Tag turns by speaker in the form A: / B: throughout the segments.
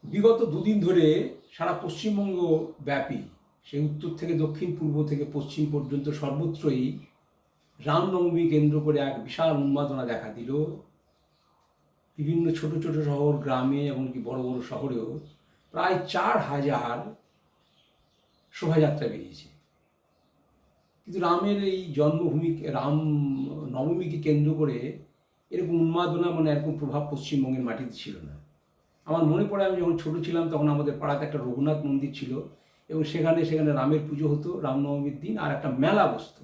A: বিগত দুদিন ধরে সারা পশ্চিমবঙ্গ ব্যাপী, সে উত্তর থেকে দক্ষিণ, পূর্ব থেকে পশ্চিম পর্যন্ত সর্বত্রই রামনবমী কেন্দ্র করে এক বিশাল উন্মাদনা দেখা দিল। বিভিন্ন ছোট ছোট শহর, গ্রামে, এমনকি বড় বড় শহরেও প্রায় 4,000 শোভাযাত্রা বেরিয়েছে। কিন্তু রামের এই জন্মভূমি, রাম নবমীকে কেন্দ্র করে এরকম উন্মাদনা, মানে এরকম প্রভাব পশ্চিমবঙ্গের মাটিতে ছিল না। আমার মনে পড়ে, আমি যখন ছোটো ছিলাম তখন আমাদের পাড়াতে একটা রঘুনাথ মন্দির ছিল, এবং সেখানে রামের পুজো হতো রামনবমীর দিন, আর একটা মেলা বসতো।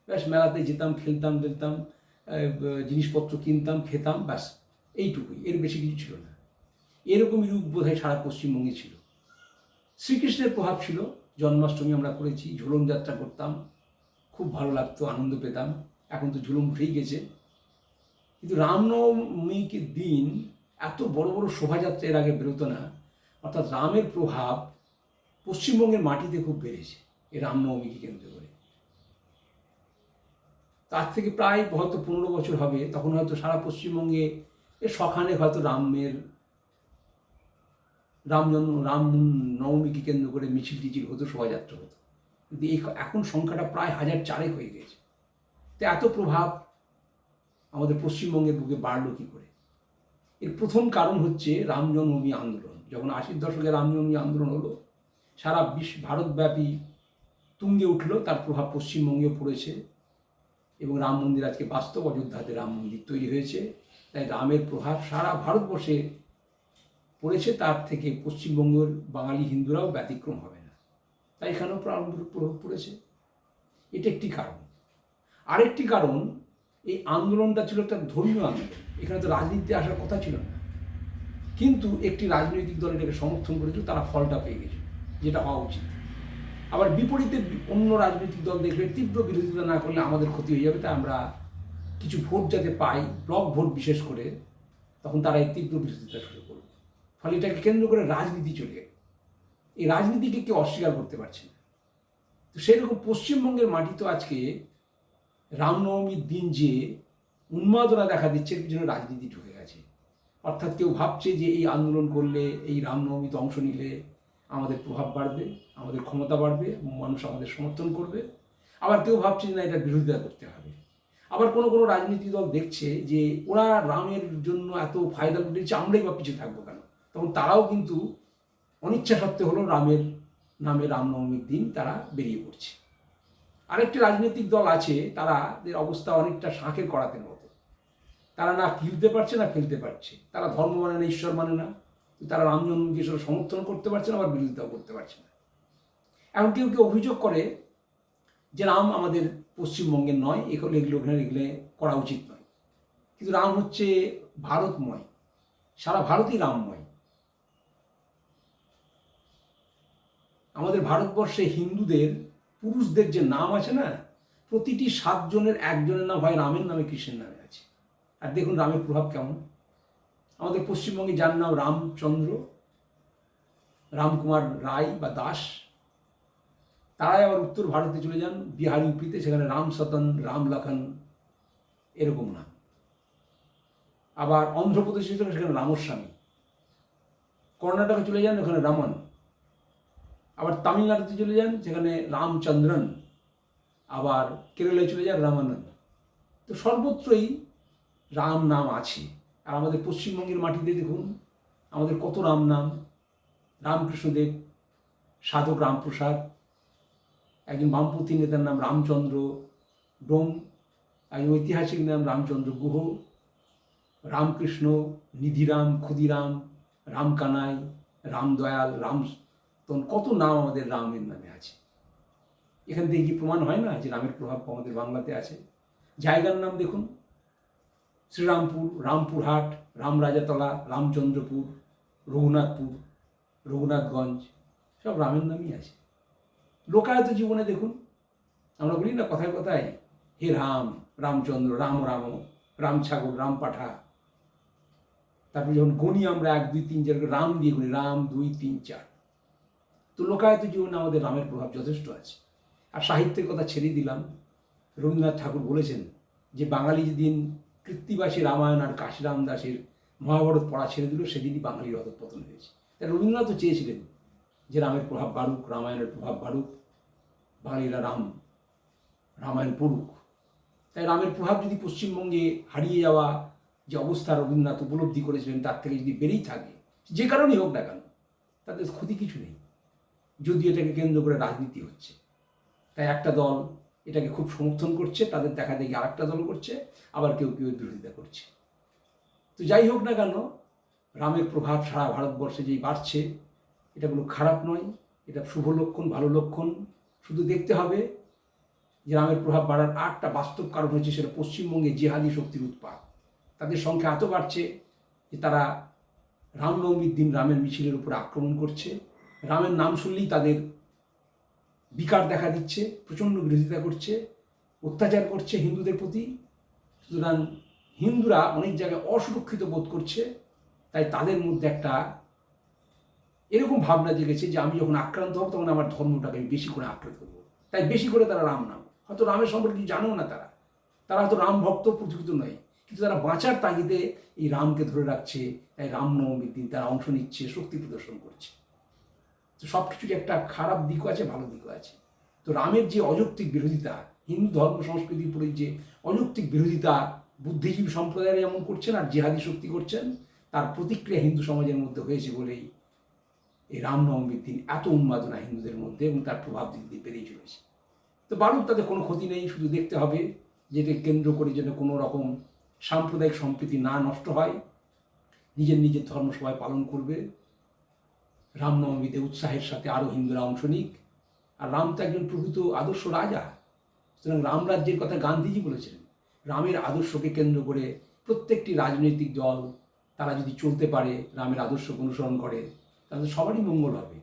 A: ব্যাস, মেলাতে যেতাম, খেলতাম দেখতাম, জিনিসপত্র কিনতাম, খেতাম, ব্যাস এইটুকুই, এর বেশি কিছু ছিল না। এরকমই রূপ বোধহয় সারা পশ্চিমবঙ্গে ছিল। শ্রীকৃষ্ণের প্রভাব ছিল। জন্মাষ্টমী আমরা করেছি, ঝুলন যাত্রা করতাম, খুব ভালো লাগতো, আনন্দ পেতাম। এখন তো ঝুলন উঠেই গেছে। কিন্তু রামনবমীকে দিন এত বড় বড় শোভাযাত্রা এর আগে বেরোতো না। অর্থাৎ রামের প্রভাব পশ্চিমবঙ্গের মাটিতে খুব বেড়েছে এই রামনবমীকে কেন্দ্র করে। তার থেকে প্রায় হয়তো 15 বছর হবে, তখন হয়তো সারা পশ্চিমবঙ্গে সখানে হয়তো রাম নবমীকে কেন্দ্র করে মিছিল টিছিল হতো, শোভাযাত্রা হতো। কিন্তু এখন সংখ্যাটা প্রায় 1,400 হয়ে গেছে। তো এত প্রভাব আমাদের পশ্চিমবঙ্গের বুকে বাড়লো কী করে? এর প্রথম কারণ হচ্ছে রাম জন্মভূমি আন্দোলন। যখন 80-র দশকে রাম জন্মভূমি আন্দোলন হলো, সারা ভারতব্যাপী তুঙ্গে উঠলো, তার প্রভাব পশ্চিমবঙ্গেও পড়েছে, এবং রাম মন্দির আজকে বাস্তব, অযোধ্যাতে রাম মন্দির তৈরি হয়েছে। তাই রামের প্রভাব সারা ভারতবর্ষে পড়েছে, তার থেকে পশ্চিমবঙ্গের বাঙালি হিন্দুরাও ব্যতিক্রম হবে না। তাই এখানেও প্রভাব পড়েছে। এটা একটি কারণ। আরেকটি কারণ, এই আন্দোলনটা ছিল একটা ধর্মীয় আন্দোলন। এখানে তো রাজনীতিতে আসার কথা ছিল না, কিন্তু একটি রাজনৈতিক দল এটাকে সমর্থন করেছিল, তারা ফলটা পেয়ে গেছে, যেটা হওয়া উচিত। আবার বিপরীতে অন্য রাজনৈতিক দল দেখলে তীব্র বিরোধিতা না করলে আমাদের ক্ষতি হয়ে যাবে, তাই আমরা কিছু ভোট যাতে পাই, ব্লক ভোট বিশেষ করে, তখন তারা এই তীব্র বিরোধিতা শুরু করবে। ফলে এটাকে কেন্দ্র করে রাজনীতি চলে গেল। এই রাজনীতিকে কেউ অস্বীকার করতে পারছে না। তো সেরকম পশ্চিমবঙ্গের মাটি তো আজকে রামনবমীর দিন যে উন্মাদনা দেখা দিচ্ছে, এর পিছনে রাজনীতি ঢুকে গেছে। অর্থাৎ কেউ ভাবছে যে এই আন্দোলন করলে, এই রামনবমীতে অংশ নিলে আমাদের প্রভাব বাড়বে, আমাদের ক্ষমতা বাড়বে, মানুষ আমাদের সমর্থন করবে। আবার কেউ ভাবছে না, এটা বিরোধিতা করতে হবে। আবার কোনো কোনো রাজনৈতিক দল দেখছে যে ওরা রামের জন্য এত ফায়দা উঠেছে, আমরাই বা পিছিয়ে থাকবো কেন? তখন তারাও কিন্তু অনিচ্ছা সত্ত্বে হলো রামের নামে রামনবমীর দিন তারা বেরিয়ে পড়ছে। আরেকটি রাজনৈতিক দল আছে, তাদের অবস্থা অনেকটা শাঁখের করাতের মতো। তারা না কিনতে পারছে না ফেলতে পারছে। তারা ধর্ম মানে না, ঈশ্বর মানে না, তারা রাম জন্মকে সমর্থন করতে পারছে না, আবার বিরোধিতাও করতে পারছে না। এখন কেউ কেউ অভিযোগ করে যে রাম আমাদের পশ্চিমবঙ্গের নয়, এগুলো করা উচিত নয়। কিন্তু রাম হচ্ছে ভারতময়, সারা ভারতই রামময়। আমাদের ভারতবর্ষে হিন্দুদের পুরুষদের যে নাম আছে না, প্রতিটি 7 জনের 1 জনের নাম হয় রামের নামে, কৃষ্ণের নামে আছে। আর দেখুন রামের প্রভাব কেমন। আমাদের পশ্চিমবঙ্গে যার নাম রামচন্দ্র, রামকুমার রায় বা দাস, তারাই আবার উত্তর ভারতে চলে যান, বিহার, ইউপিতে, সেখানে রাম সতন, রাম লখন, এরকম নাম। আবার অন্ধ্রপ্রদেশে চলে, সেখানে রামস্বামী। কর্ণাটকে চলে যান, ওখানে রামন। আবার তামিলনাড়ুতে চলে যান, সেখানে রামচন্দ্রন। আবার কেরলে চলে যান, রামানন্দ। তো সর্বত্রই রাম নাম আছে। আর আমাদের পশ্চিমবঙ্গের মাটিতে দেখুন আমাদের কত রাম নাম। রামকৃষ্ণদেব, সাধক রামপ্রসাদ, একজন বামপন্থী নেতার নাম রামচন্দ্র ডোম, একজন ঐতিহাসিক নাম রামচন্দ্র গুহ, রামকৃষ্ণ, নিধিরাম, ক্ষুদিরাম, রামকানাই, রামদয়াল, কত নাম আমাদের রামের নামে আছে। এখান থেকে কি প্রমাণ হয় না যে রামের প্রভাব আমাদের বাংলাতে আছে? জায়গার নাম দেখুন, শ্রীরামপুর, রামপুরহাট, রামরাজাতলা, রামচন্দ্রপুর, রঘুনাথপুর, রঘুনাথগঞ্জ, সব রামের নামই আছে। লোকায়ত জীবনে দেখুন, আমরা বলি না কথায় কথায়, হে রাম, রামচন্দ্র, রাম রাম, রাম ছাগল, রাম পাঠা। তারপরে যখন গণি আমরা 1 2 3 4 রাম দিয়ে গুনি, রাম 2 3 4। তো লোকায়ত জীবনে আমাদের রামের প্রভাব যথেষ্ট আছে। আর সাহিত্যের কথা ছেড়ে দিলাম। রবীন্দ্রনাথ ঠাকুর বলেছেন যে বাঙালি যেদিন কৃত্তিবাসী রামায়ণ আর কাশিরাম দাসের মহাভারত পড়া ছেড়ে দিল, সেদিনই বাঙালির অধঃপতন হয়েছে। তাই রবীন্দ্রনাথও চেয়েছিলেন যে রামের প্রভাব বাড়ুক, রামায়ণের প্রভাব বাড়ুক, বাঙালিরা রামায়ণ পড়ুক। তাই রামের প্রভাব যদি পশ্চিমবঙ্গে হারিয়ে যাওয়া যে অবস্থা রবীন্দ্রনাথ উপলব্ধি করেছিলেন তার থেকে যদি বেড়েই থাকে, যে কারণেই হোক না কেন, তাদের ক্ষতি কিছু নেই, যদিও এটাকে কেন্দ্র করে রাজনীতি হচ্ছে। তাই একটা দল এটাকে খুব সমর্থন করছে, তাদের দেখা দেখি আরেকটা দল করছে, আবার কেউ কেউ বিরোধিতা করছে। তো যাই হোক না কেন, রামের প্রভাব সারা ভারতবর্ষে যেই বাড়ছে, এটা কোনো খারাপ নয়, এটা শুভ লক্ষণ, ভালো লক্ষণ। শুধু দেখতে হবে যে রামের প্রভাব বাড়ার আরেকটা বাস্তব কারণ হচ্ছে সেটা পশ্চিমবঙ্গে জিহাদি শক্তির উৎপাত। তাদের সংখ্যা এত বাড়ছে যে তারা রামনবমীর দিন রামের মিছিলের উপরে আক্রমণ করছে, রামের নাম শুনলেই তাদের বিকার দেখা দিচ্ছে, প্রচণ্ড বিরোধিতা করছে, অত্যাচার করছে হিন্দুদের প্রতি। সুতরাং হিন্দুরা অনেক জায়গায় অসুরক্ষিত বোধ করছে। তাই তাদের মধ্যে একটা এরকম ভাবনা জেগেছে যে আমি যখন আক্রান্ত হব তখন আমার ধর্মটাকে আমি বেশি করে আঁকড়ে ধরবো। তাই বেশি করে তারা রাম নাম, হয়তো রামের সম্পর্কে কিছু জানেও না, তারা হয়তো রাম ভক্ত প্রতিকৃত নয়, কিন্তু তারা বাঁচার তাগিদে এই রামকে ধরে রাখছে। তাই রামনবমীর দিন তারা অংশ নিচ্ছে, শক্তি প্রদর্শন করছে। তো সব কিছুর একটা খারাপ দিকও আছে, ভালো দিকও আছে। তো রামের যে অযৌক্তিক বিরোধিতা, হিন্দু ধর্ম সংস্কৃতির উপরে যে অযৌক্তিক বিরোধিতা বুদ্ধিজীবী সম্প্রদায়ের যেমন করছেন আর জিহাদি শক্তি করছেন, তার প্রতিক্রিয়া হিন্দু সমাজের মধ্যে হয়েছে বলেই এই রামনবমীর দিন এত উন্মাদনা হিন্দুদের মধ্যে এবং তার প্রভাব দিন দিন বেড়েই চলেছে। তো বাড়ুক, তাতে কোনো ক্ষতি নেই, শুধু দেখতে হবে যেটা কেন্দ্র করে যেন কোনো রকম সাম্প্রদায়িক সম্প্রীতি না নষ্ট হয়। নিজের নিজের ধর্ম সবাই পালন করবে, রামনবমীতে উৎসাহের সাথে আরও হিন্দুরা অংশ নিক। আর রাম তো একজন প্রকৃত আদর্শ রাজা, সুতরাং রাম রাজ্যের কথা গান্ধীজি বলেছিলেন। রামের আদর্শকে কেন্দ্র করে প্রত্যেকটি রাজনৈতিক দল তারা যদি চলতে পারে, রামের আদর্শকে অনুসরণ করে, তাহলে সবারই মঙ্গল হবে।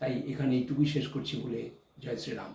A: তাই এখানে এইটুকুই শেষ করছি বলে, জয় শ্রীরাম।